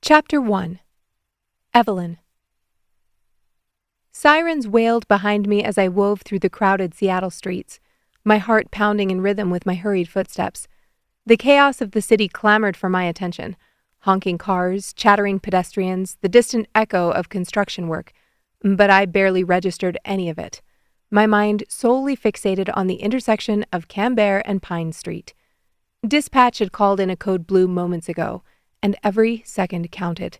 Chapter 1. Evelyn. Sirens wailed behind me as I wove through the crowded Seattle streets, my heart pounding in rhythm with my hurried footsteps. The chaos of the city clamored for my attention. Honking cars, chattering pedestrians, the distant echo of construction work. But I barely registered any of it. My mind solely fixated on the intersection of Canberra and Pine Street. Dispatch had called in a code blue moments ago, and every second counted.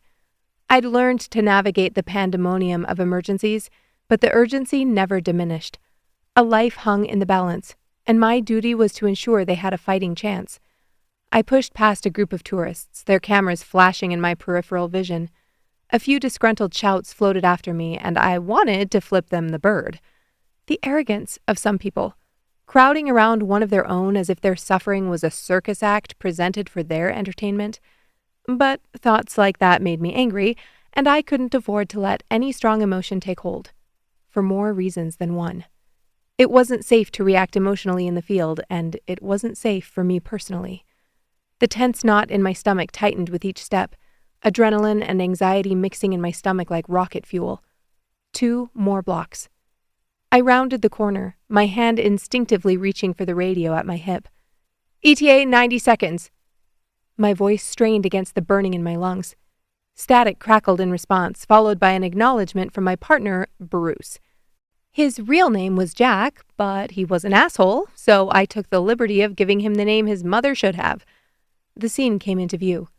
I'd learned to navigate the pandemonium of emergencies, but the urgency never diminished. A life hung in the balance, and my duty was to ensure they had a fighting chance. I pushed past a group of tourists, their cameras flashing in my peripheral vision. A few disgruntled shouts floated after me, and I wanted to flip them the bird. The arrogance of some people, crowding around one of their own as if their suffering was a circus act presented for their entertainment. But thoughts like that made me angry, and I couldn't afford to let any strong emotion take hold. For more reasons than one. It wasn't safe to react emotionally in the field, and it wasn't safe for me personally. The tense knot in my stomach tightened with each step, adrenaline and anxiety mixing in my stomach like rocket fuel. 2 more blocks. I rounded the corner, my hand instinctively reaching for the radio at my hip. ETA 90 seconds. My voice strained against the burning in my lungs. Static crackled in response, followed by an acknowledgement from my partner, Bruce. His real name was Jack, but he was an asshole, so I took the liberty of giving him the name his mother should have. The scene came into view.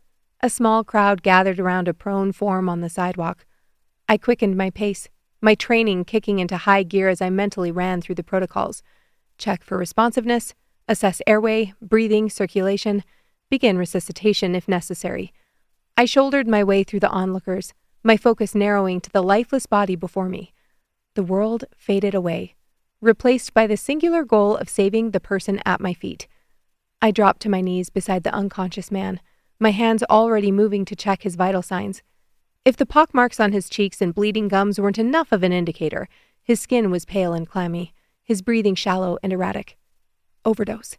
A small crowd gathered around a prone form on the sidewalk. I quickened my pace, my training kicking into high gear as I mentally ran through the protocols. Check for responsiveness, assess airway, breathing, circulation, begin resuscitation if necessary. I shouldered my way through the onlookers, my focus narrowing to the lifeless body before me. The world faded away, replaced by the singular goal of saving the person at my feet. I dropped to my knees beside the unconscious man, my hands already moving to check his vital signs. If the pockmarks on his cheeks and bleeding gums weren't enough of an indicator, his skin was pale and clammy, his breathing shallow and erratic. Overdose.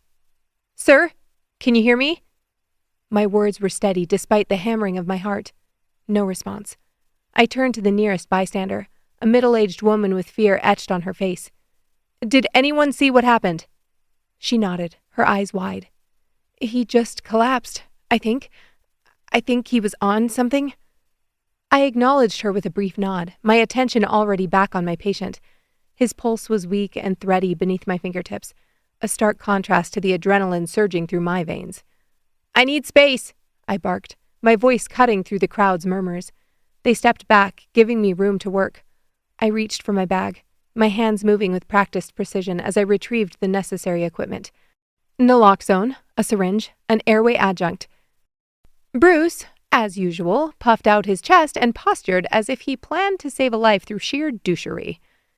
"Sir, can you hear me?" My words were steady despite the hammering of my heart. No response. I turned to the nearest bystander, a middle-aged woman with fear etched on her face. "Did anyone see what happened?" She nodded, her eyes wide. "He just collapsed, I think. I think he was on something." I acknowledged her with a brief nod, my attention already back on my patient. His pulse was weak and thready beneath my fingertips, a stark contrast to the adrenaline surging through my veins. "I need space," I barked, my voice cutting through the crowd's murmurs. They stepped back, giving me room to work. I reached for my bag, my hands moving with practiced precision as I retrieved the necessary equipment. Naloxone, a syringe, an airway adjunct. Bruce, as usual, puffed out his chest and postured as if he planned to save a life through sheer douchery.